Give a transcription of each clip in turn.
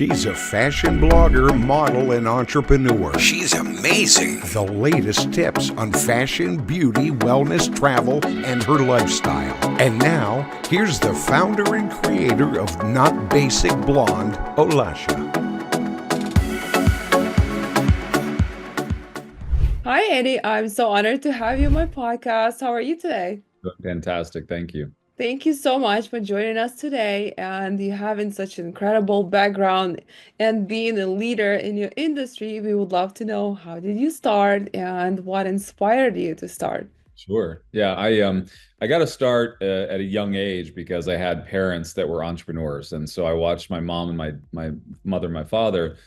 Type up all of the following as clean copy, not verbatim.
She's a fashion blogger, model, and entrepreneur. She's amazing. The latest tips on fashion, beauty, wellness, travel, and her lifestyle. And now, here's the founder and creator of Not Basic Blonde, Olasha. Hi, Eddie. I'm so honored to have you on my podcast. How are you today? Fantastic. Thank you. Thank you so much for joining us today. And you having such an incredible background and being a leader in your industry. We would love to know, how did you start and what inspired you to start? Sure. Yeah, I got to start at a young age because I had parents that were entrepreneurs, and so I watched my mom and my mother and my father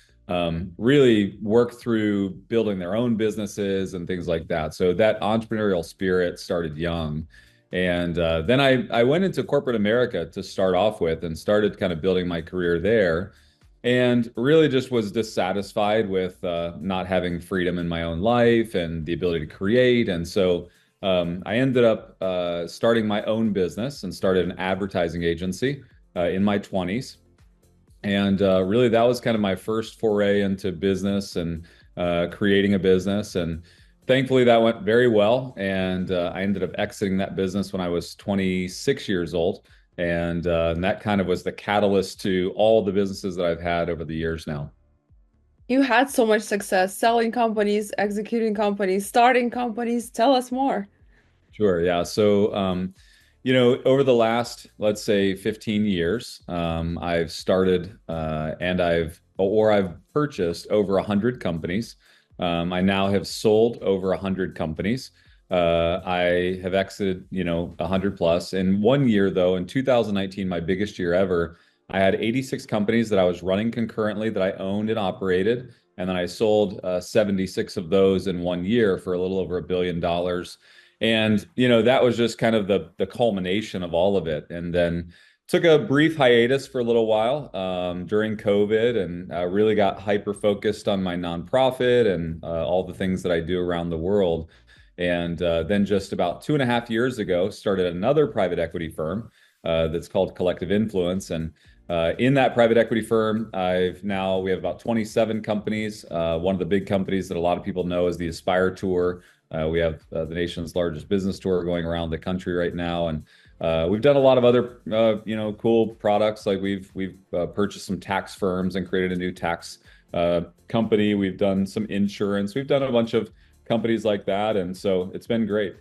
really work through building their own businesses and things like that. So that entrepreneurial spirit started young. And then I went into corporate America to start off with and started kind of building my career there, and really just was dissatisfied with not having freedom in my own life and the ability to create. And so I ended up starting my own business and started an advertising agency in my 20s. And really that was kind of my first foray into business and creating a business. And thankfully, that went very well, and I ended up exiting that business when I was 26 years old, and that kind of was the catalyst to all the businesses that I've had over the years now. You had so much success selling companies, executing companies, starting companies. Tell us more. Sure, yeah. So, over the last, let's say, 15 years, I've started and I've purchased over 100 companies. I now have sold over 100 companies. I have exited, 100 plus. In 1 year, though, in 2019, my biggest year ever, I had 86 companies that I was running concurrently that I owned and operated. And then I sold 76 of those in 1 year for a little over $1 billion. And, that was just kind of the culmination of all of it. And then took a brief hiatus for a little while during COVID, and really got hyper focused on my nonprofit and all the things that I do around the world. And then just about 2.5 years ago, started another private equity firm that's called Collective Influence. And in that private equity firm, we have about 27 companies. One of the big companies that a lot of people know is the Aspire Tour. We have the nation's largest business tour going around the country right now. And we've done a lot of other, cool products. Like we've purchased some tax firms and created a new tax company. We've done some insurance. We've done a bunch of companies like that. And so it's been great.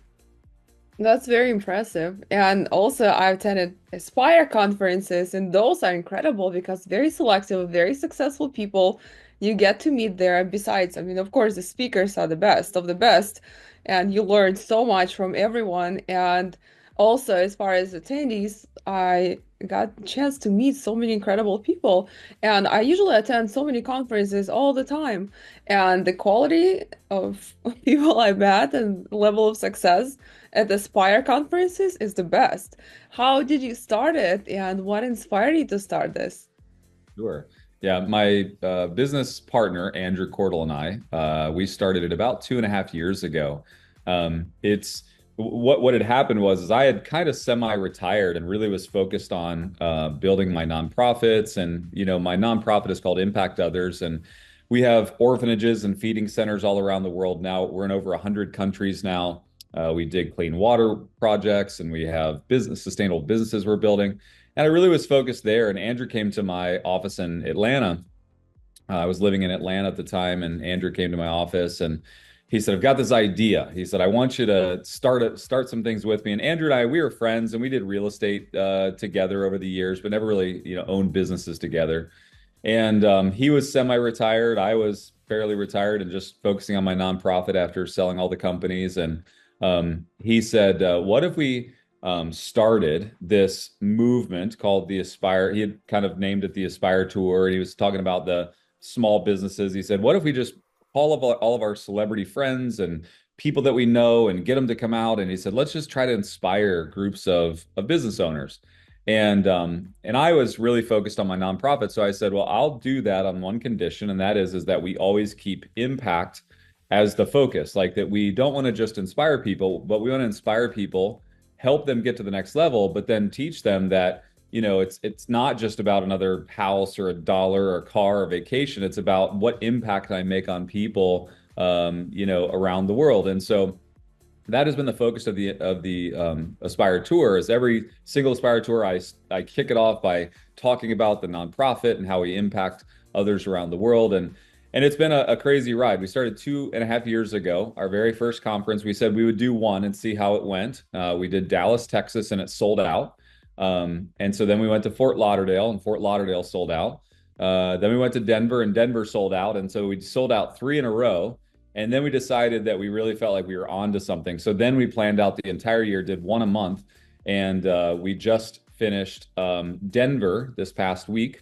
That's very impressive. And also, I've attended Aspire conferences, and those are incredible because very selective, very successful people you get to meet there. Besides, of course, the speakers are the best of the best, and you learn so much from everyone. And also, as far as attendees, I got a chance to meet so many incredible people, and I usually attend so many conferences all the time. And the quality of people I met and level of success at the Spire conferences is the best. How did you start it, and what inspired you to start this? Sure. Yeah, my business partner, Andrew Cordell, and I, we started it about 2.5 years ago. It's what had happened was I had kind of semi-retired and really was focused on building my nonprofits. And, my nonprofit is called Impact Others. And we have orphanages and feeding centers all around the world now. We're in over 100 countries now. We dig clean water projects, and we have sustainable businesses we're building. And I really was focused there. And Andrew came to my office in Atlanta. I was living in Atlanta at the time, and Andrew came to my office and he said, "I've got this idea." He said, "I want you to start some things with me." And Andrew and I, we were friends, and we did real estate together over the years, but never really, owned businesses together. And he was semi-retired. I was fairly retired and just focusing on my nonprofit after selling all the companies. And he said, "What if we started this movement called the Aspire?" He had kind of named it the Aspire Tour. He was talking about the small businesses. He said, "What if we just all of our celebrity friends and people that we know and get them to come out?" And he said, "Let's just try to inspire groups of business owners." And I was really focused on my nonprofit. So I said, "Well, I'll do that on one condition. And that is that we always keep impact as the focus. Like that we don't want to just inspire people, but we want to inspire people, help them get to the next level, but then teach them that it's not just about another house or a dollar or a car or vacation. It's about what impact I make on people, around the world. And so that has been the focus of the Aspire Tour. Is every single Aspire Tour, I kick it off by talking about the nonprofit and how we impact others around the world. And it's been a crazy ride. We started 2.5 years ago, our very first conference. We said we would do one and see how it went. We did Dallas, Texas, and it sold out. And so then we went to Fort Lauderdale, and Fort Lauderdale sold out. Then we went to Denver, and Denver sold out. And so we sold out 3 in a row. And then we decided that we really felt like we were on to something. So then we planned out the entire year, did one a month. And we just finished Denver this past week.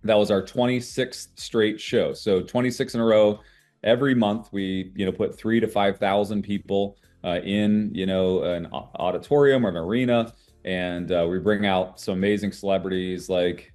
That was our 26th straight show. So 26 in a row. Every month we, put 3,000 to 5,000 people in, an auditorium or an arena. And we bring out some amazing celebrities like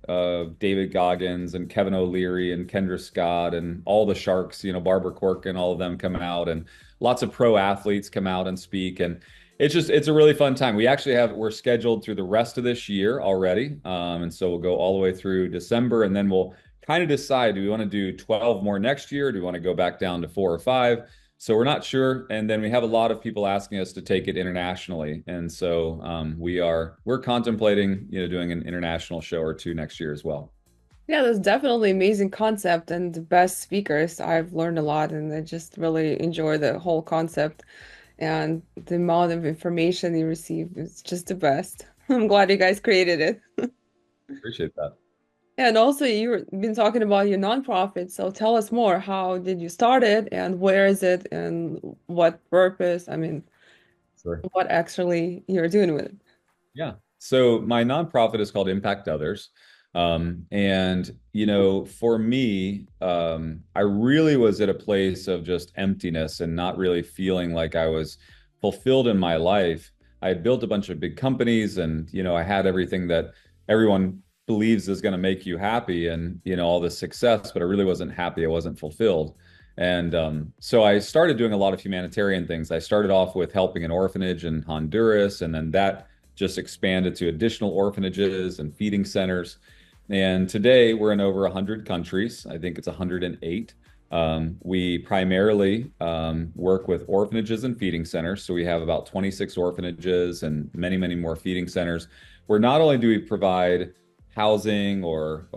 David Goggins and Kevin O'Leary and Kendra Scott and all the Sharks, Barbara Corcoran, all of them come out, and lots of pro athletes come out and speak. And it's a really fun time. We're scheduled through the rest of this year already. And so we'll go all the way through December, and then we'll kind of decide, do we want to do 12 more next year? Do we want to go back down to 4 or 5? So we're not sure. And then we have a lot of people asking us to take it internationally. And so we're contemplating, doing an international show or two next year as well. Yeah, that's definitely amazing concept and the best speakers. I've learned a lot and I just really enjoy the whole concept, and the amount of information you receive is just the best. I'm glad you guys created it. Appreciate that. And also, you've been talking about your nonprofit. So tell us more. How did you start it, and where is it, and what purpose? I mean, Sure. what actually you're doing with it? Yeah. So my nonprofit is called Impact Others. For me, I really was at a place of just emptiness and not really feeling like I was fulfilled in my life. I had built a bunch of big companies, and, I had everything that everyone believes is going to make you happy, and, all this success, but I really wasn't happy. I wasn't fulfilled. And so I started doing a lot of humanitarian things. I started off with helping an orphanage in Honduras, and then that just expanded to additional orphanages and feeding centers. And today we're in over 100 countries. I think it's 108. We primarily work with orphanages and feeding centers. So we have about 26 orphanages and many, many more feeding centers, where not only do we provide housing or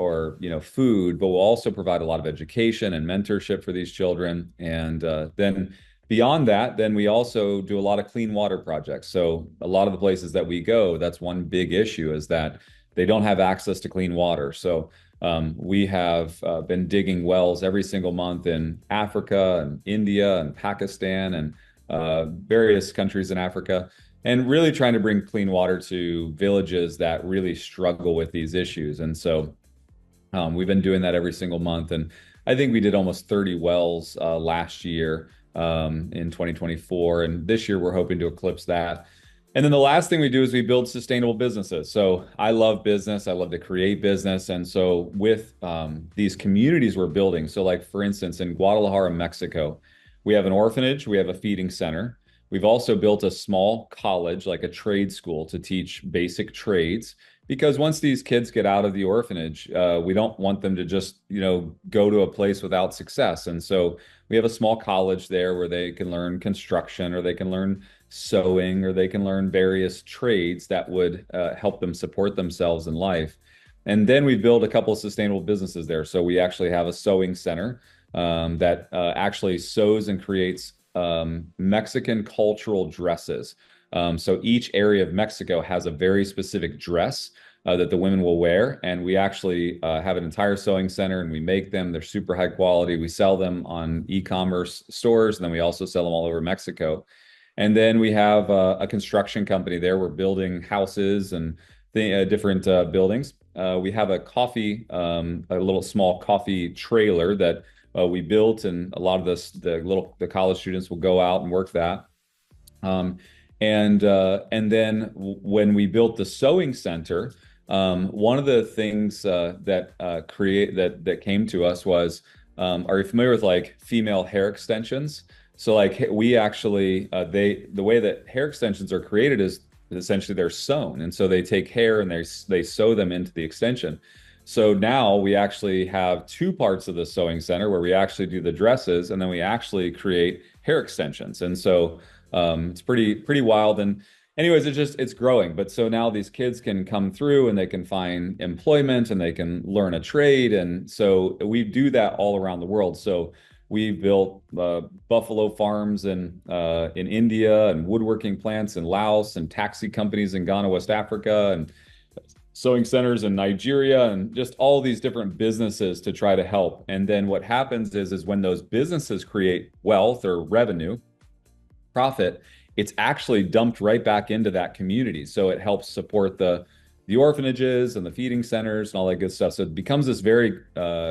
food, but we'll also provide a lot of education and mentorship for these children. And then beyond that, then we also do a lot of clean water projects. So a lot of the places that we go, that's one big issue, is that they don't have access to clean water. So we have been digging wells every single month in Africa and India and Pakistan and various countries in Africa, and really trying to bring clean water to villages that really struggle with these issues. And so we've been doing that every single month. And I think we did almost 30 wells last year in 2024. And this year we're hoping to eclipse that. And then the last thing we do is we build sustainable businesses. So I love business. I love to create business. And so with these communities we're building, so like, for instance, in Guadalajara, Mexico, we have an orphanage, we have a feeding center. We've also built a small college, like a trade school, to teach basic trades, because once these kids get out of the orphanage, we don't want them to just, go to a place without success. And so we have a small college there where they can learn construction, or they can learn sewing, or they can learn various trades that would help them support themselves in life. And then we build a couple of sustainable businesses there. So we actually have a sewing center that actually sews and creates Mexican cultural dresses. So each area of Mexico has a very specific dress that the women will wear. And we actually have an entire sewing center, and we make them. They're super high quality. We sell them on e-commerce stores, and then we also sell them all over Mexico. And then we have a construction company there. We're building houses and different buildings. We have a little small coffee trailer that we built, and a lot of the college students will go out and work that. And then when we built the sewing center, one of the things that came to us was, are you familiar with like female hair extensions? So like we actually, the way that hair extensions are created is essentially they're sewn. And so they take hair and they sew them into the extension. So now we actually have two parts of the sewing center where we actually do the dresses and then we actually create hair extensions. And so it's pretty wild. And anyways, it's growing. But so now these kids can come through and they can find employment and they can learn a trade. And so we do that all around the world. So we built buffalo farms in India and woodworking plants in Laos and taxi companies in Ghana, West Africa, and sewing centers in Nigeria, and just all these different businesses to try to help. And then what happens is when those businesses create wealth or revenue, profit, it's actually dumped right back into that community. So it helps support the orphanages and the feeding centers and all that good stuff. So it becomes this very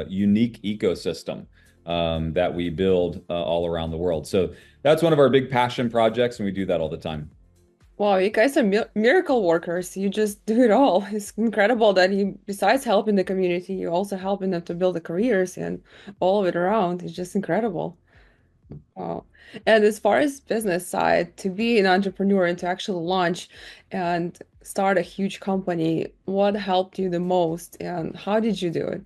unique ecosystem that we build all around the world. So that's one of our big passion projects, and we do that all the time. Wow, you guys are miracle workers. You just do it all. It's incredible that you, besides helping the community, you're also helping them to build the careers and all of it around. It's just incredible. Wow. And as far as business side, to be an entrepreneur and to actually launch and start a huge company, what helped you the most and how did you do it?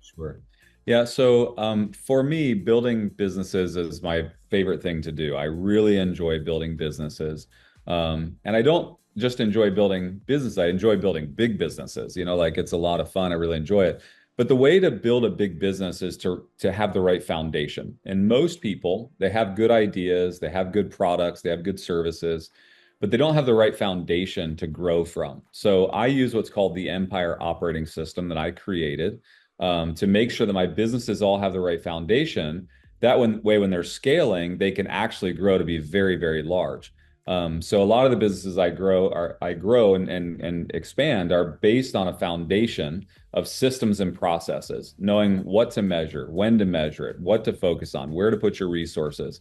Sure. Yeah. So for me, building businesses is my favorite thing to do. I really enjoy building businesses. And I don't just enjoy building business. I enjoy building big businesses. Like it's a lot of fun. I really enjoy it. But the way to build a big business is to have the right foundation. And most people, they have good ideas, they have good products, they have good services, but they don't have the right foundation to grow from. So I use what's called the Empire Operating System that I created to make sure that my businesses all have the right foundation. That way, when they're scaling, they can actually grow to be very, very large. So a lot of the businesses I grow and expand are based on a foundation of systems and processes, knowing what to measure, when to measure it, what to focus on, where to put your resources.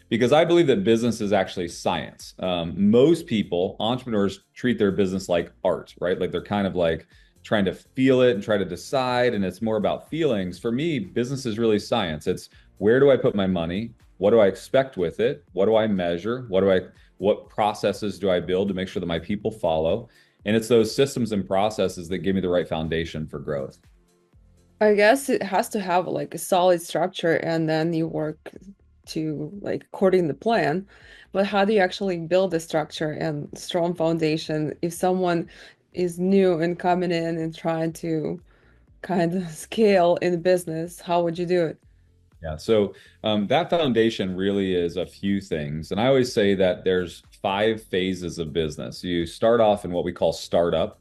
Because I believe that business is actually science. Most people, entrepreneurs, treat their business like art, right? Like they're kind of like trying to feel it and try to decide, and it's more about feelings. For me, business is really science. It's where do I put my money? What do I expect with it? What do I measure? What processes do I build to make sure that my people follow? And it's those systems and processes that give me the right foundation for growth. I guess it has to have like a solid structure and then you work to like according the plan. But how do you actually build a structure and strong foundation if someone is new and coming in and trying to kind of scale in business? How would you do it? Yeah. So that foundation really is a few things. And I always say that there's 5 phases of business. You start off in what we call startup.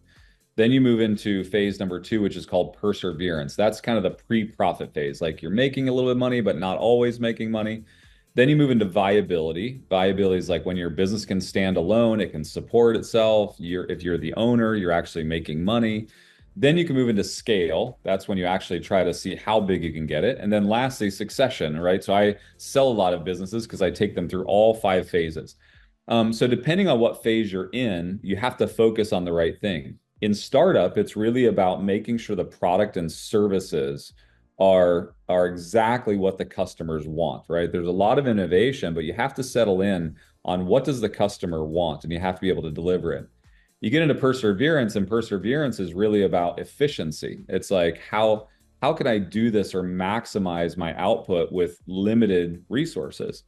Then you move into phase number 2, which is called perseverance. That's kind of the pre-profit phase. Like you're making a little bit of money, but not always making money. Then you move into viability. Viability is like when your business can stand alone, it can support itself. If you're the owner, you're actually making money. Then you can move into scale. That's when you actually try to see how big you can get it. And then lastly, succession, right? So I sell a lot of businesses because I take them through all 5 phases. So depending on what phase you're in, you have to focus on the right thing. In startup, it's really about making sure the product and services are exactly what the customers want, right? There's a lot of innovation, but you have to settle in on what does the customer want, and you have to be able to deliver it. You get into perseverance, and perseverance is really about efficiency. It's like how can I do this or maximize my output with limited resources?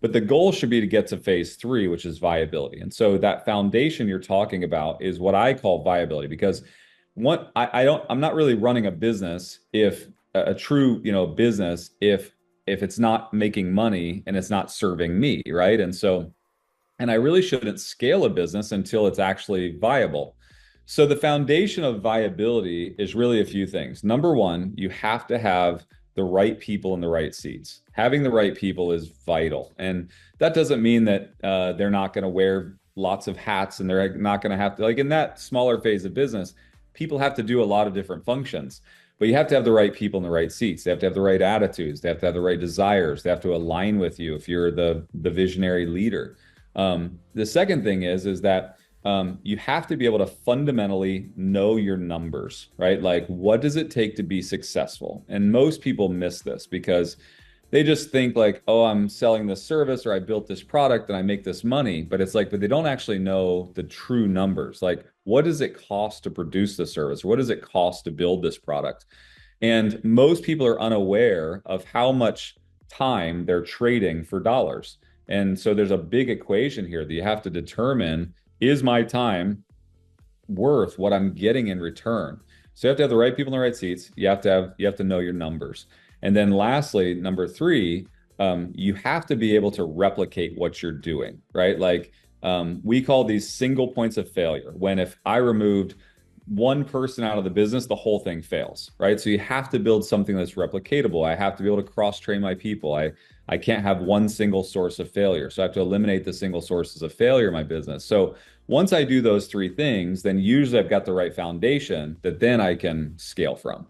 But the goal should be to get to phase 3, which is viability. And so that foundation you're talking about is what I call viability, because I'm not really running a business if a true, business if it's not making money and it's not serving me, right? And I really shouldn't scale a business until it's actually viable. So the foundation of viability is really a few things. Number one, you have to have the right people in the right seats. Having the right people is vital. And that doesn't mean that they're not going to wear lots of hats and they're not going to have to, like in that smaller phase of business, people have to do a lot of different functions. But you have to have the right people in the right seats. They have to have the right attitudes. They have to have the right desires. They have to align with you if you're the visionary leader. The second thing is that you have to be able to fundamentally know your numbers, right? Like, what does it take to be successful? And most people miss this because they just think like, oh, I'm selling this service or I built this product and I make this money. But it's like, but they don't actually know the true numbers. Like, what does it cost to produce the service? What does it cost to build this product? And most people are unaware of how much time they're trading for dollars. And so there's a big equation here that you have to determine, is my time worth what I'm getting in return? So you have to have the right people in the right seats. You have to know your numbers. And then lastly, number three, you have to be able to replicate what you're doing, right? Like we call these single points of failure. When if I removed one person out of the business, the whole thing fails, right? So you have to build something that's replicatable. I have to be able to cross-train my people. I can't have one single source of failure. So I have to eliminate the single sources of failure in my business. So once I do those three things, then usually I've got the right foundation that then I can scale from.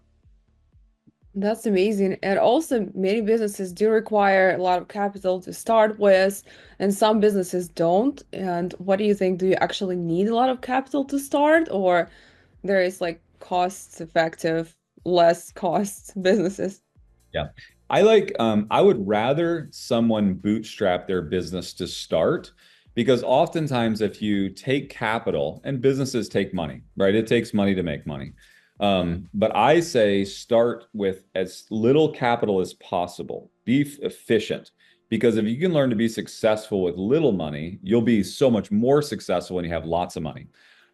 That's amazing. And also, many businesses do require a lot of capital to start with, and some businesses don't. And what do you think? Do you actually need a lot of capital to start, or there is like cost-effective, less cost businesses? Yeah. I would rather someone bootstrap their business to start because oftentimes if you take capital and businesses take money, right? It takes money to make money. But I say start with as little capital as possible. Be efficient because if you can learn to be successful with little money, you'll be so much more successful when you have lots of money.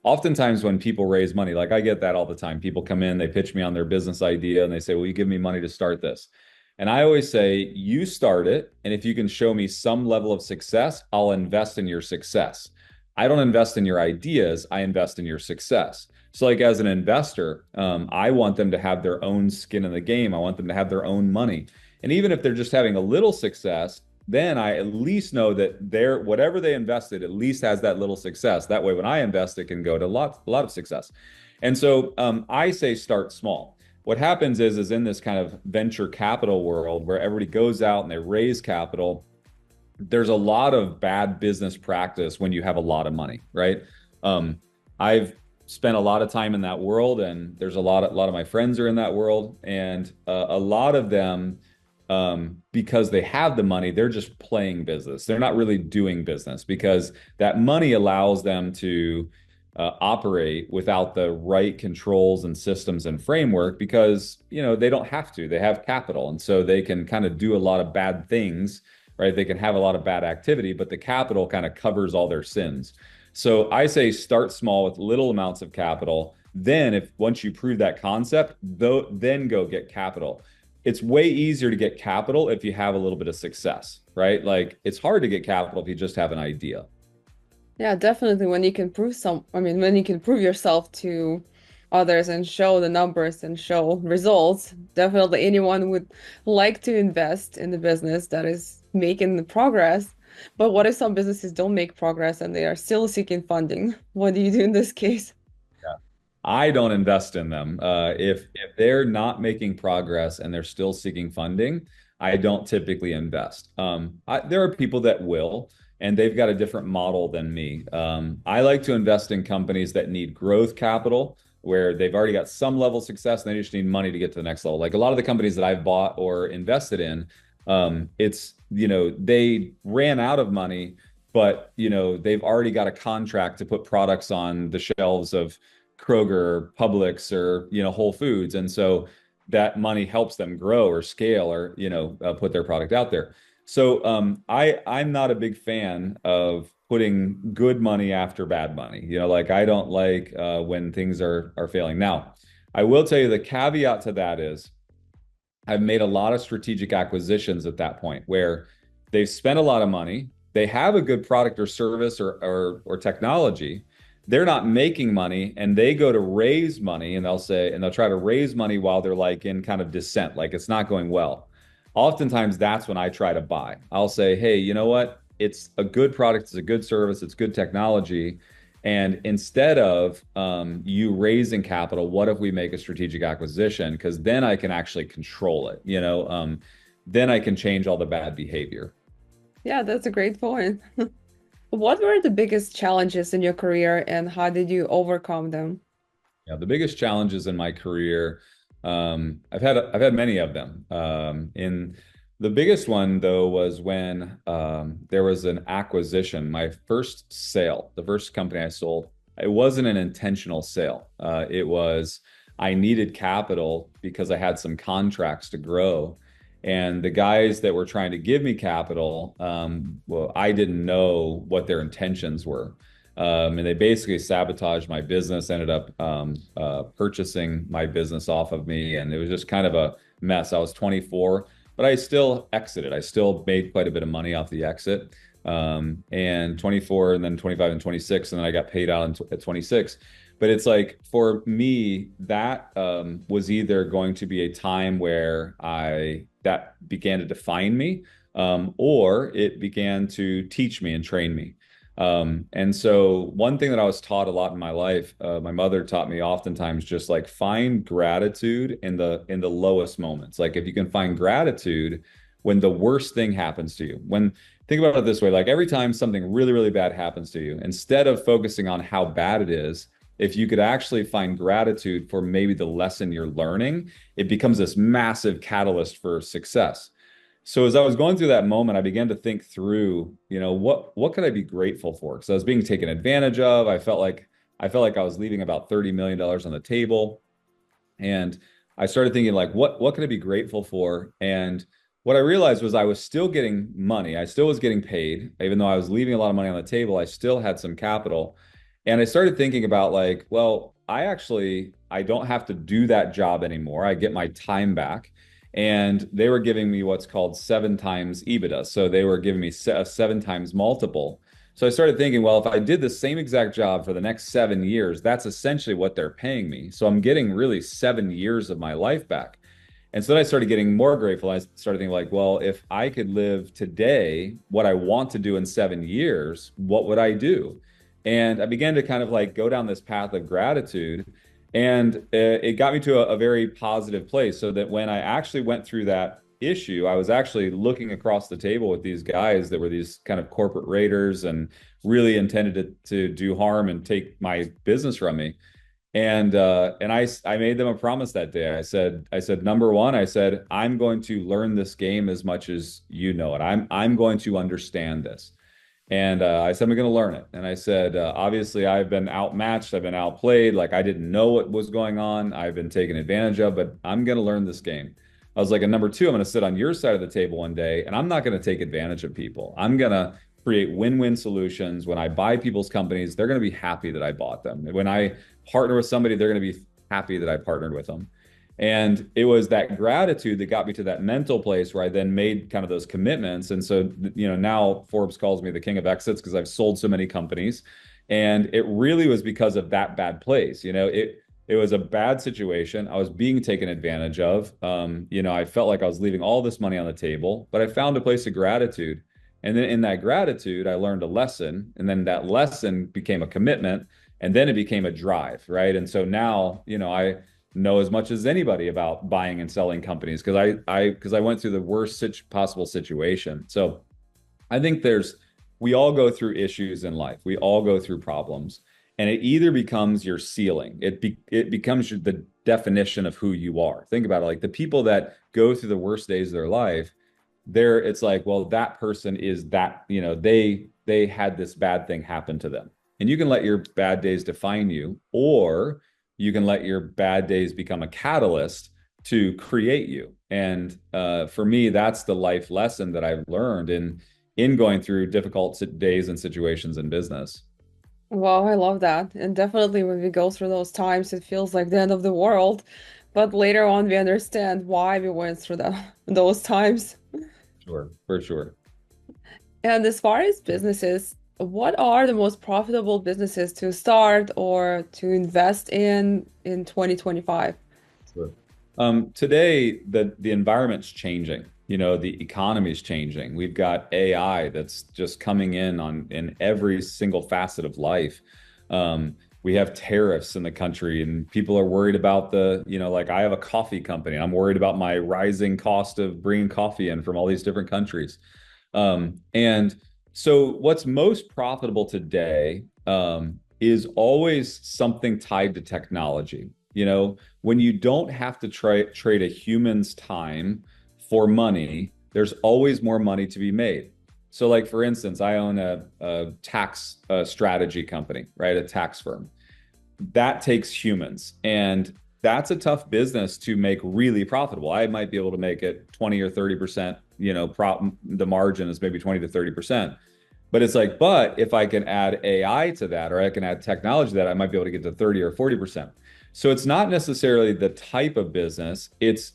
Oftentimes when people raise money, like I get that all the time. People come in, they pitch me on their business idea and they say, "Will you give me money to start this?" And I always say, "You start it, and if you can show me some level of success, I'll invest in your success. I don't invest in your ideas, I invest in your success." So, like as an investor, I want them to have their own skin in the game. I want them to have their own money. And even if they're just having a little success, then I at least know that their whatever they invested at least has that little success. That way, when I invest, it can go to a lot of success. And so I say start small. What happens is in this kind of venture capital world where everybody goes out and they raise capital, there's a lot of bad business practice when you have a lot of money, right? I've spent a lot of time in that world, and there's a lot of my friends are in that world, and a lot of them, because they have the money, they're just playing business. They're not really doing business because that money allows them to operate without the right controls and systems and framework because they don't have to. They have capital, and so they can kind of do a lot of bad things, right? They can have a lot of bad activity, but the capital kind of covers all their sins. So I say start small with little amounts of capital. Then if once you prove that concept, then go get capital. It's way easier to get capital if you have a little bit of success, right? Like it's hard to get capital if you just have an idea. Yeah, definitely when you can prove I mean, when you can prove yourself to others and show the numbers and show results, definitely anyone would like to invest in the business that is making the progress. But what if some businesses don't make progress and they are still seeking funding? What do you do in this case? I don't invest in them. If they're not making progress and they're still seeking funding, I don't typically invest. There are people that will, and they've got a different model than me. I like to invest in companies that need growth capital, where they've already got some level of success and they just need money to get to the next level. Like a lot of the companies that I've bought or invested in, they ran out of money, but they've already got a contract to put products on the shelves of Kroger, Publix, or Whole Foods, and so that money helps them grow or scale or put their product out there. So I'm not a big fan of putting good money after bad money. Like I don't like when things are failing. Now, I will tell you the caveat to that is I've made a lot of strategic acquisitions at that point where they've spent a lot of money, they have a good product or service or technology, they're not making money, and they go to raise money and they'll try to raise money while they're like in kind of descent, like it's not going well. Oftentimes that's when I try to buy. I'll say, hey, you know what? It's a good product, it's a good service, it's good technology. And instead of you raising capital, what if we make a strategic acquisition? Because then I can actually control it, then I can change all the bad behavior. Yeah, that's a great point. What were the biggest challenges in your career and how did you overcome them? Yeah, the biggest challenges in my career, I've had many of them. In The biggest one, though, was when there was an acquisition. My first sale, the first company I sold, it wasn't an intentional sale. It was I needed capital because I had some contracts to grow. And the guys that were trying to give me capital, well, I didn't know what their intentions were. And they basically sabotaged my business, ended up purchasing my business off of me. And it was just kind of a mess. I was 24, but I still exited. I still made quite a bit of money off the exit. And 24 and then 25 and 26. And then I got paid out at 26. But it's like for me, that was either going to be a time where that began to define me, or it began to teach me and train me. And so one thing that I was taught a lot in my life, my mother taught me oftentimes just like find gratitude in the lowest moments. Like if you can find gratitude when the worst thing happens to you, when think about it this way, like every time something really, really bad happens to you, instead of focusing on how bad it is, if you could actually find gratitude for maybe the lesson you're learning, it becomes this massive catalyst for success. So as I was going through that moment, I began to think through, what could I be grateful for? Because I was being taken advantage of. I felt like I was leaving about $30 million on the table. And I started thinking like, what could I be grateful for? And what I realized was I was still getting money. I still was getting paid, even though I was leaving a lot of money on the table. I still had some capital. And I started thinking about like, well, I don't have to do that job anymore. I get my time back. And they were giving me what's called 7 times EBITDA. So they were giving me a 7 times multiple. So I started thinking, well, if I did the same exact job for the next 7 years, that's essentially what they're paying me. So I'm getting really 7 years of my life back. And so then I started getting more grateful. I started thinking like, well, if I could live today, what I want to do in 7 years, what would I do? And I began to kind of like go down this path of gratitude. And it got me to a very positive place so that when I actually went through that issue, I was actually looking across the table with these guys that were these kind of corporate raiders and really intended to do harm and take my business from me. And I made them a promise that day. I said, number one, I said, I'm going to learn this game as much as you know it. I'm going to understand this. And I said, I'm going to learn it. And I said, obviously, I've been outmatched. I've been outplayed. Like I didn't know what was going on. I've been taken advantage of, but I'm going to learn this game. I was like, and number two, I'm going to sit on your side of the table one day, and I'm not going to take advantage of people. I'm going to create win-win solutions. When I buy people's companies, they're going to be happy that I bought them. When I partner with somebody, they're going to be happy that I partnered with them. And it was that gratitude that got me to that mental place where I then made kind of those commitments. And so, now Forbes calls me the king of exits because I've sold so many companies. And it really was because of that bad place. It was a bad situation. I was being taken advantage of. I felt like I was leaving all this money on the table, but I found a place of gratitude. And then in that gratitude, I learned a lesson. And then that lesson became a commitment. And then it became a drive, right? And so now, I know as much as anybody about buying and selling companies because I went through the worst possible situation. So I think we all go through issues in life. We all go through problems, and it either becomes your ceiling. It becomes the definition of who you are. Think about it, like the people that go through the worst days of their life, it's like, well, that person is that, they had this bad thing happen to them. And you can let your bad days define you, or you can let your bad days become a catalyst to create you. And for me, that's the life lesson that I've learned in going through difficult days and situations in business. Wow, I love that. And definitely when we go through those times, it feels like the end of the world. But later on, we understand why we went through those times. Sure, for sure. And as far as businesses, what are the most profitable businesses to start or to invest in 2025? Sure. Today, the environment's changing. The economy's changing. We've got AI that's just coming in every single facet of life. We have tariffs in the country, and people are worried about like I have a coffee company. I'm worried about my rising cost of bringing coffee in from all these different countries. And so what's most profitable today is always something tied to technology. When you don't have to trade a human's time for money, there's always more money to be made. So like, for instance, I own a tax strategy company, right? A tax firm that takes humans, and that's a tough business to make really profitable. I might be able to make it 20 or 30%, the margin is maybe 20 to 30%. But it's like, but if I can add AI to that, or I can add technology to that, I might be able to get to 30 or 40%. So it's not necessarily the type of business, it's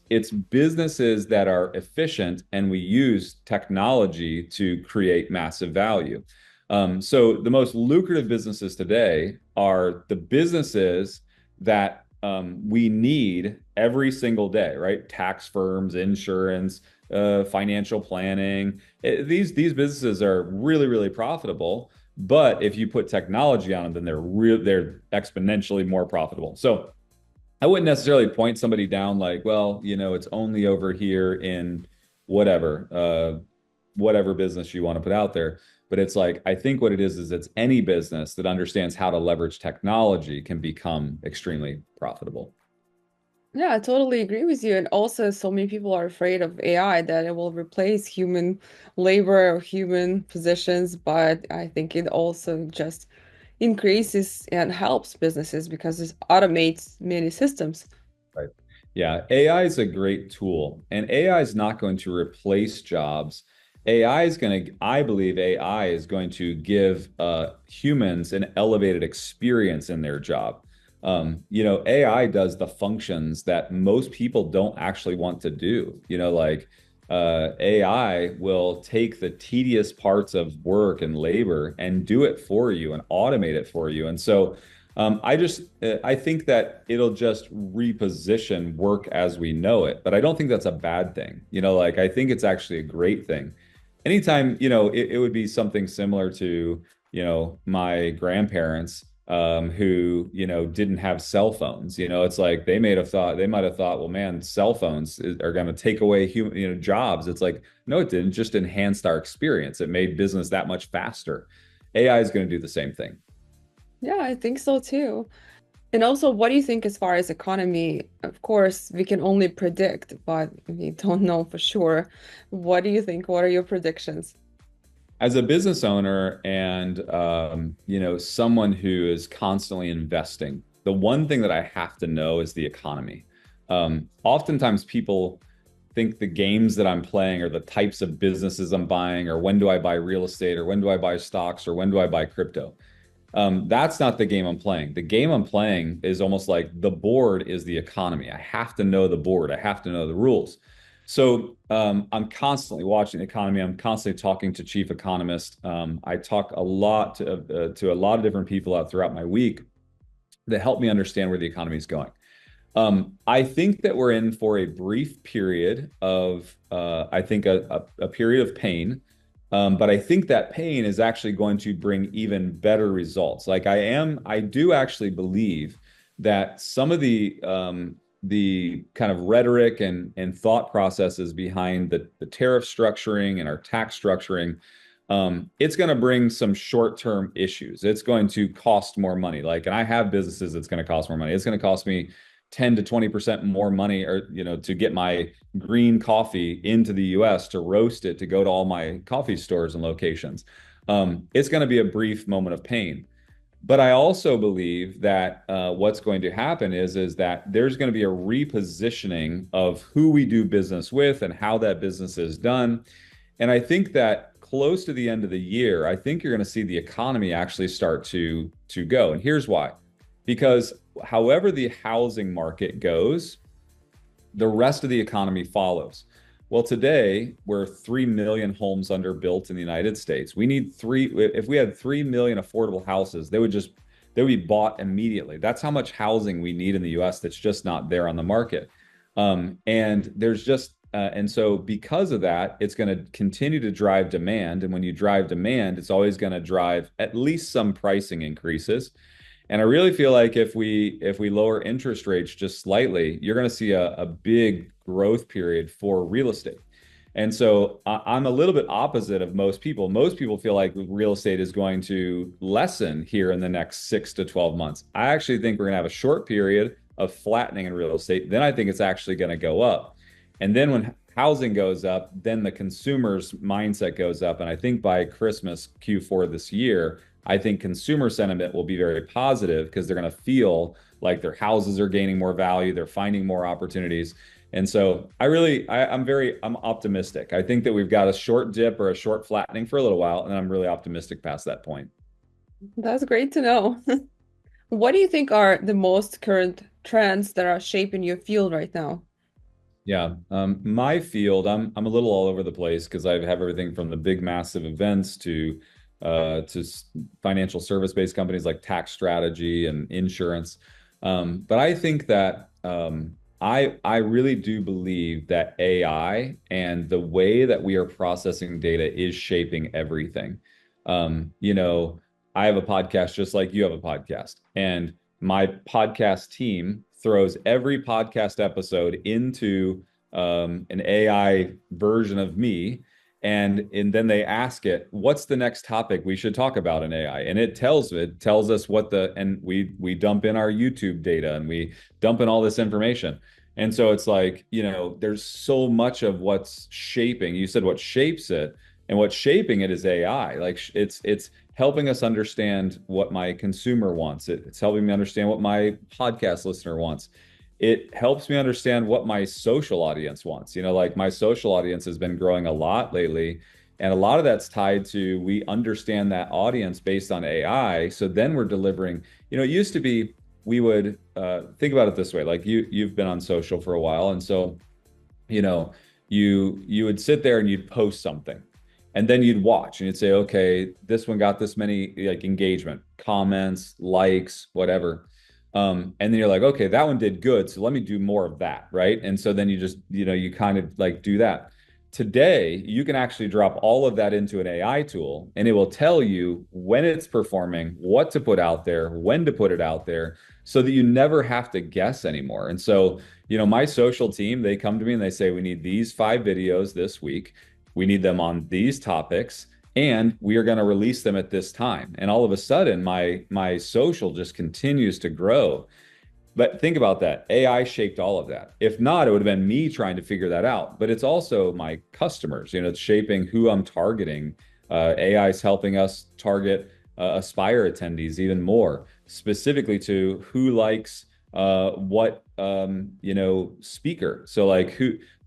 businesses that are efficient and we use technology to create massive value. So the most lucrative businesses today are the businesses that we need every single day, right? Tax firms, insurance, financial planning. These businesses are really, really profitable. But if you put technology on them, then they're exponentially more profitable. So I wouldn't necessarily point somebody down like, well, it's only over here in whatever business you want to put out there. But it's like, I think what it is it's any business that understands how to leverage technology can become extremely profitable. Yeah, I totally agree with you. And also, so many people are afraid of AI that it will replace human labor or human positions. But I think it also just increases and helps businesses because it automates many systems. Right. Yeah, AI is a great tool, and AI is not going to replace jobs. I believe AI is going to give humans an elevated experience in their job. AI does the functions that most people don't actually want to do. Like AI will take the tedious parts of work and labor and do it for you and automate it for you. And so I think that it'll just reposition work as we know it, but I don't think that's a bad thing. Like I think it's actually a great thing. Anytime, it would be something similar to, my grandparents who, didn't have cell phones. It's like they might have thought, well, man, cell phones are going to take away human, jobs. It's like, no, it didn't. Just enhanced our experience. It made business that much faster. AI is going to do the same thing. Yeah, I think so too. And also, what do you think as far as economy? Of course, we can only predict, but we don't know for sure. What do you think? What are your predictions? As a business owner and someone who is constantly investing, the one thing that I have to know is the economy. Oftentimes people think the games that I'm playing or the types of businesses I'm buying, or when do I buy real estate, or when do I buy stocks, or when do I buy crypto. That's not the game I'm playing. The game I'm playing is almost like the board is the economy. I have to know the board. I have to know the rules. So I'm constantly watching the economy. I'm constantly talking to chief economists. I talk a lot to a lot of different people throughout my week that help me understand where the economy is going. I think that we're in for a brief period of, I think, a period of pain. But I think that pain is actually going to bring even better results. Like I do actually believe that some of the kind of rhetoric and thought processes behind the tariff structuring and our tax structuring, it's going to bring some short-term issues. It's going to cost more money. Like, and I have businesses that's going to cost more money. It's going to cost me 10 to 20% more money, or to get my green coffee into the US, to roast it, to go to all my coffee stores and locations. It's going to be a brief moment of pain. But I also believe that what's going to happen is that there's going to be a repositioning of who we do business with and how that business is done. And I think that close to the end of the year, I think you're going to see the economy actually start to go. And here's why. Because however the housing market goes, the rest of the economy follows. Well, today we're 3 million homes underbuilt in the United States. If we had 3 million affordable houses, they would be bought immediately. That's how much housing we need in the US that's just not there on the market. And so because of that, it's going to continue to drive demand. And when you drive demand, it's always going to drive at least some pricing increases. And I really feel like if we lower interest rates just slightly, you're going to see a big growth period for real estate. And so I'm a little bit opposite of most people. Most people feel like real estate is going to lessen here in the next 6 to 12 months. I actually think we're going to have a short period of flattening in real estate. Then I think it's actually going to go up. And then when housing goes up, then the consumer's mindset goes up. And I think by Christmas Q4 this year, I think consumer sentiment will be very positive because they're going to feel like their houses are gaining more value, they're finding more opportunities. And so I'm optimistic. I think that we've got a short dip or a short flattening for a little while, and I'm really optimistic past that point. That's great to know. What do you think are the most current trends that are shaping your field right now? Yeah, my field, I'm a little all over the place because I have everything from the big massive events to financial service-based companies like tax strategy and insurance. But I think that I really do believe that AI and the way that we are processing data is shaping everything. You know, I have a podcast just like you have a podcast, and my podcast team throws every podcast episode into an AI version of me. And then they ask it, what's the next topic we should talk about in AI? And it tells us and we dump in our YouTube data and we dump in all this information. And so it's like, you know, there's so much of what's shaping. You said what shapes it, and what's shaping it is AI. Like it's helping us understand what my consumer wants. It's helping me understand what my podcast listener wants. It helps me understand what my social audience wants. You know, like my social audience has been growing a lot lately. And a lot of that's tied to we understand that audience based on AI. So then we're delivering, you know, it used to be we would think about it this way, like you've been on social for a while. And so, you know, you would sit there and you'd post something. And then you'd watch and you'd say, okay, this one got this many like engagement, comments, likes, whatever. And then you're like, okay, that one did good. So let me do more of that. Right. And so then you just, you know, you kind of like do that. Today, you can actually drop all of that into an AI tool and it will tell you when it's performing, what to put out there, when to put it out there, so that you never have to guess anymore. And so, you know, my social team, they come to me and they say, we need these 5 videos this week. We need them on these topics, and we are going to release them at this time. And all of a sudden, my social just continues to grow. But think about that. AI shaped all of that. If not, it would have been me trying to figure that out. But it's also my customers. You know, it's shaping who I'm targeting. AI is helping us target Aspire attendees even more, specifically to who likes what you know, speaker. So like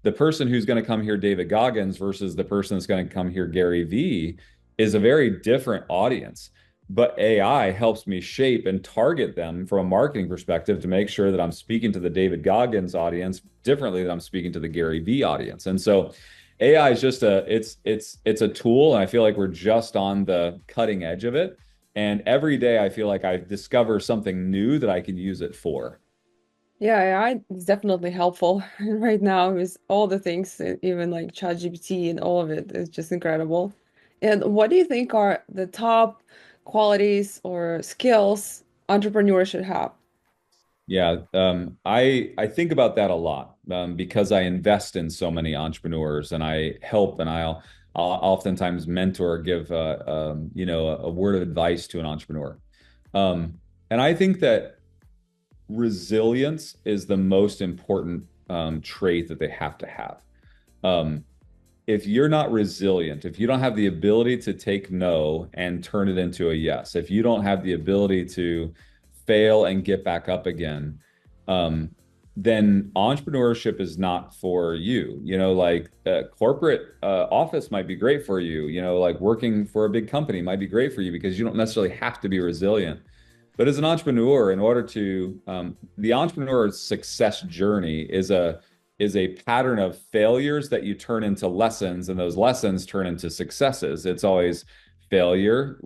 the person who's going to come here, David Goggins, versus the person that's going to come here, Gary Vee, is a very different audience. But AI helps me shape and target them from a marketing perspective to make sure that I'm speaking to the David Goggins audience differently than I'm speaking to the Gary Vee audience. And so AI is just it's a tool, and I feel like we're just on the cutting edge of it. And every day I feel like I discover something new that I can use it for. Yeah, AI is definitely helpful right now with all the things, even like ChatGPT and all of it is just incredible. And what do you think are the top qualities or skills entrepreneurs should have? Yeah, I think about that a lot because I invest in so many entrepreneurs and I help and I'll oftentimes mentor or give you know, a word of advice to an entrepreneur. And I think that resilience is the most important trait that they have to have. If you're not resilient, if you don't have the ability to take no and turn it into a yes, if you don't have the ability to fail and get back up again, then entrepreneurship is not for you. You know, like corporate office might be great for you. You know, like working for a big company might be great for you because you don't necessarily have to be resilient. But as an entrepreneur, in order to the entrepreneur's success journey is a pattern of failures that you turn into lessons, and those lessons turn into successes. It's always failure,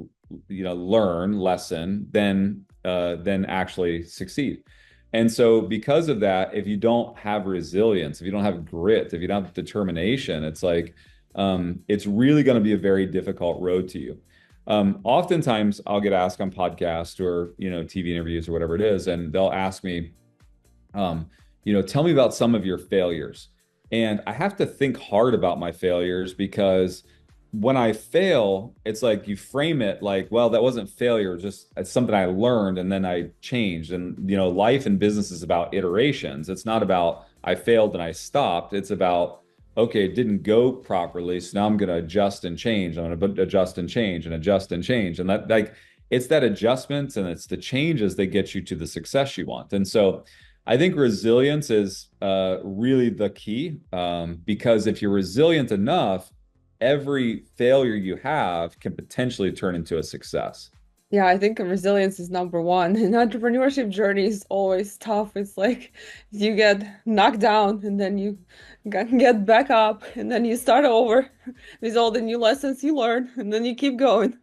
you know, learn, lesson, then actually succeed. And so because of that, if you don't have resilience, if you don't have grit, if you don't have determination, it's like it's really going to be a very difficult road to you. Oftentimes I'll get asked on podcasts or, you know, TV interviews or whatever it is, and they'll ask me, you know, tell me about some of your failures. And I have to think hard about my failures because when I fail, it's like you frame it like, well, that wasn't failure, just it's something I learned and then I changed. And, you know, life and business is about iterations. It's not about I failed and I stopped. It's about okay, it didn't go properly, so now I'm going to adjust and change. I'm going to adjust and change and adjust and change. And that, like, it's that adjustments and it's the changes that get you to the success you want. And so I think resilience is really the key, because if you're resilient enough, every failure you have can potentially turn into a success. Yeah, I think resilience is number one. And entrepreneurship journey is always tough. It's like you get knocked down and then you get back up and then you start over with all the new lessons you learn and then you keep going.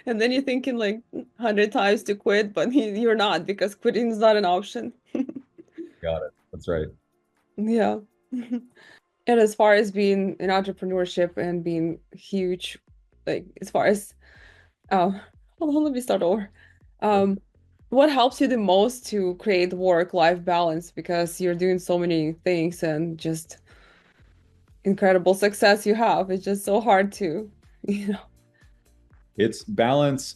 And then you're thinking like 100 times to quit, but you're not because quitting is not an option. Got it. That's right. Yeah. And as far as being in entrepreneurship and being huge, like as far as oh, hold on, let me start over. Um, what helps you the most to create work-life balance because you're doing so many things and just incredible success you have. It's just so hard to, you know. It's balance.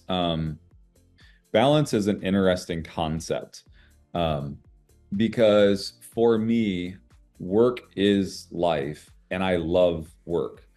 Balance is an interesting concept, because for me, work is life and I love work.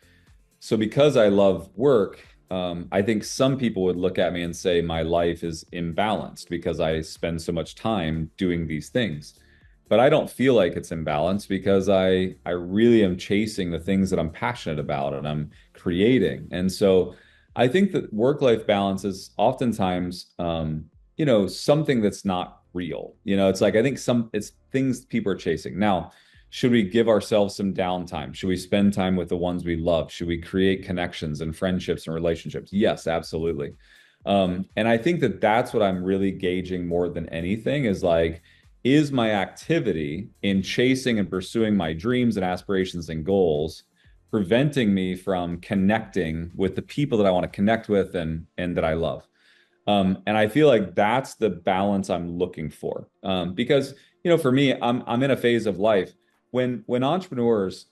So because I love work, I think some people would look at me and say my life is imbalanced because I spend so much time doing these things. But I don't feel like it's imbalanced because I really am chasing the things that I'm passionate about and I'm creating. And so I think that work-life balance is oftentimes, something that's not real. It's like I think it's things people are chasing. Now, should we give ourselves some downtime? Should we spend time with the ones we love? Should we create connections and friendships and relationships? Yes, absolutely. And I think that that's what I'm really gauging more than anything is like, is my activity in chasing and pursuing my dreams and aspirations and goals preventing me from connecting with the people that I want to connect with and that I love? And I feel like that's the balance I'm looking for. Because, for me, I'm in a phase of life when entrepreneurs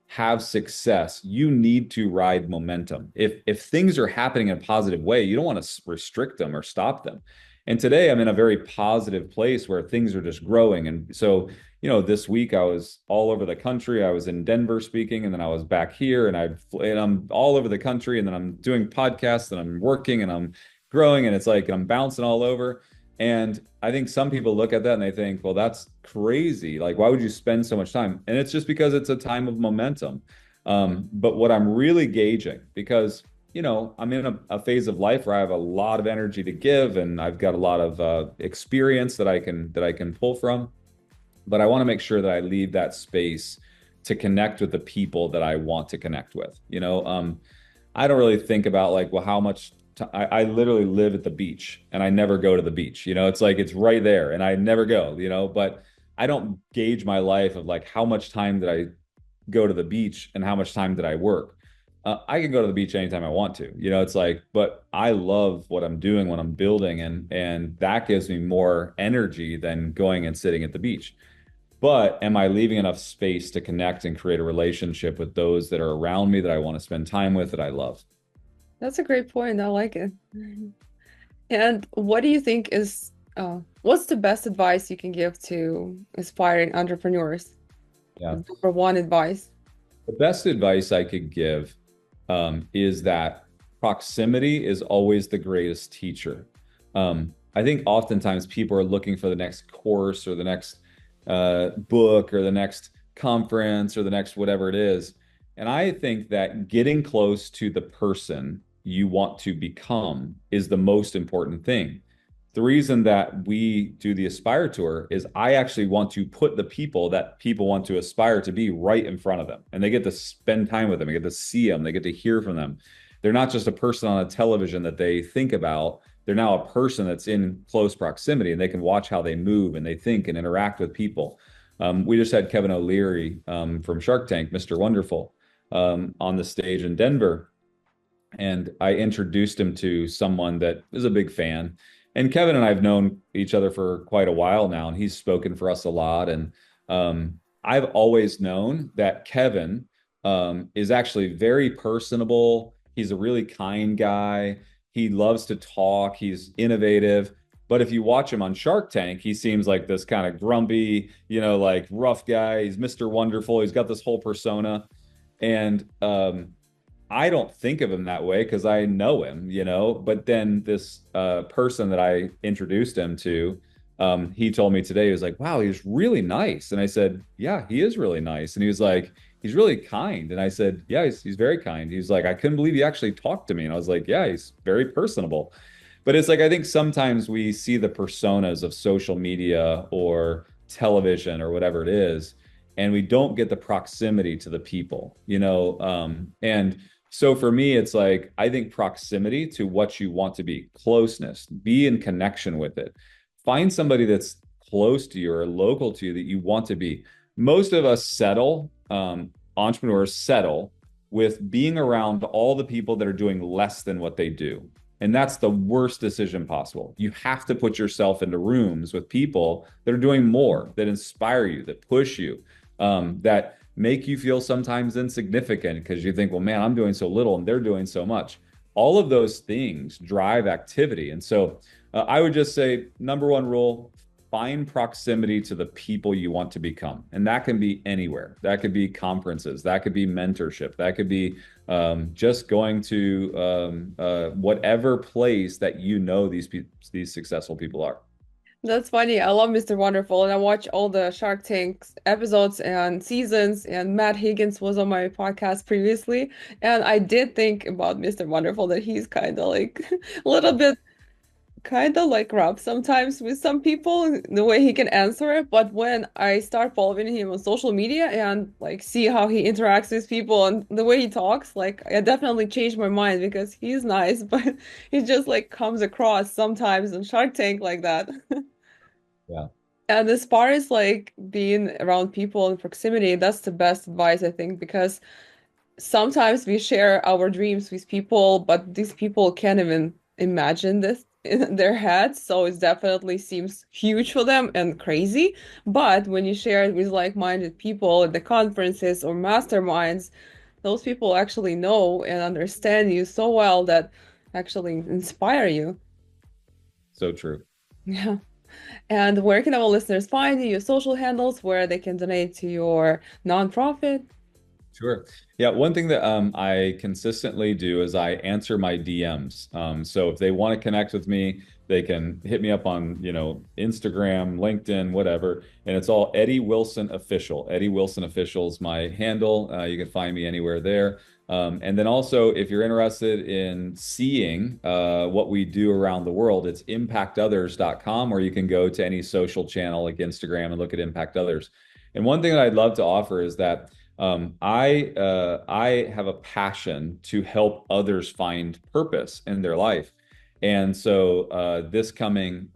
have success, you need to ride momentum. If things are happening in a positive way, you don't want to restrict them or stop them. And today I'm in a very positive place where things are just growing. And so, this week I was all over the country. I was in Denver speaking, and then I was back here, and I'm all over the country, and then I'm doing podcasts, and I'm working, and I'm growing, and it's like I'm bouncing all over. And I think some people look at that and they think, well, that's crazy. Like, why would you spend so much time? And it's just because it's a time of momentum. But what I'm really gauging, because, I'm in a phase of life where I have a lot of energy to give and I've got a lot of experience that I can pull from. But I want to make sure that I leave that space to connect with the people that I want to connect with. I don't really think about like, well, how much I literally live at the beach and I never go to the beach. It's like it's right there and I never go, but I don't gauge my life of like how much time did I go to the beach and how much time did I work. I can go to the beach anytime I want to. It's like, but I love what I'm doing when I'm building, and that gives me more energy than going and sitting at the beach. But am I leaving enough space to connect and create a relationship with those that are around me that I want to spend time with, that I love? That's a great point. I like it. And what do you think is, what's the best advice you can give to aspiring entrepreneurs? Yeah. Number one advice. The best advice I could give is that proximity is always the greatest teacher. I think oftentimes people are looking for the next course or the next book or the next conference or the next whatever it is. And I think that getting close to the person you want to become is the most important thing. The reason that we do the Aspire Tour is I actually want to put the people that people want to aspire to be right in front of them. And they get to spend time with them. They get to see them. They get to hear from them. They're not just a person on a television that they think about. They're now a person that's in close proximity, and they can watch how they move and they think and interact with people. We just had Kevin O'Leary from Shark Tank, Mr. Wonderful, on the stage in Denver. And I introduced him to someone that is a big fan. And Kevin and I have known each other for quite a while now, and he's spoken for us a lot. And I've always known that Kevin is actually very personable. He's a really kind guy. He loves to talk. He's innovative. But if you watch him on Shark Tank, he seems like this kind of grumpy, like rough guy. He's Mr. Wonderful. He's got this whole persona. And I don't think of him that way because I know him, But then this person that I introduced him to, he told me today, he was like, wow, he's really nice. And I said, yeah, he is really nice. And he was like, he's really kind. And I said, yeah, he's very kind. He's like, I couldn't believe he actually talked to me. And I was like, yeah, he's very personable. But it's like, I think sometimes we see the personas of social media or television or whatever it is, and we don't get the proximity to the people, and so for me, it's like, I think proximity to what you want to be, closeness, be in connection with it. Find somebody that's close to you or local to you that you want to be. Most of us settle, entrepreneurs settle with being around all the people that are doing less than what they do. And that's the worst decision possible. You have to put yourself into rooms with people that are doing more, that inspire you, that push you, that make you feel sometimes insignificant because you think, well, man, I'm doing so little and they're doing so much. All of those things drive activity. And so I would just say, number one rule, find proximity to the people you want to become. And that can be anywhere. That could be conferences. That could be mentorship. That could be just going to whatever place that these successful people are. That's funny. I love Mr. Wonderful, and I watch all the Shark Tank episodes and seasons. And Matt Higgins was on my podcast previously, and I did think about Mr. Wonderful that he's kind of like a little bit kind of like rough sometimes with some people, the way he can answer it. But when I start following him on social media and like see how he interacts with people and the way he talks, like I definitely changed my mind because he's nice, but he just like comes across sometimes on Shark Tank like that. Yeah. And as far as like being around people in proximity, that's the best advice, I think, because sometimes we share our dreams with people, but these people can't even imagine this in their heads. So it definitely seems huge for them and crazy. But when you share it with like-minded people at the conferences or masterminds, those people actually know and understand you so well that actually inspire you. So true. Yeah. And where can our listeners find you, your social handles, where they can donate to your nonprofit? Sure. Yeah, one thing that I consistently do is I answer my DMs. So if they want to connect with me, they can hit me up on, Instagram, LinkedIn, whatever. And it's all Eddie Wilson Official. Eddie Wilson Official is my handle. You can find me anywhere there. And then also, if you're interested in seeing what we do around the world, it's impactothers.com, or you can go to any social channel like Instagram and look at Impact Others. And one thing that I'd love to offer is that I have a passion to help others find purpose in their life. And so this coming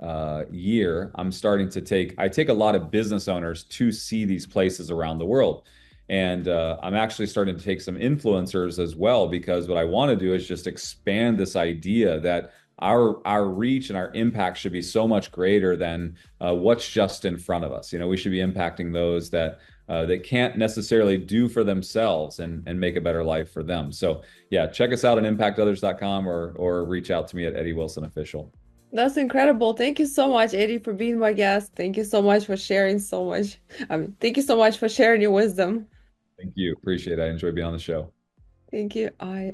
year, I take a lot of business owners to see these places around the world. And I'm actually starting to take some influencers as well, because what I want to do is just expand this idea that our reach and our impact should be so much greater than what's just in front of us. We should be impacting those that they can't necessarily do for themselves and make a better life for them. So yeah, check us out at impactothers.com or reach out to me at Eddie Wilson Official. That's incredible. Thank you so much, Eddie, for being my guest. Thank you so much for sharing so much. Thank you so much for sharing your wisdom. Thank you. Appreciate it. I enjoy being on the show. Thank you. I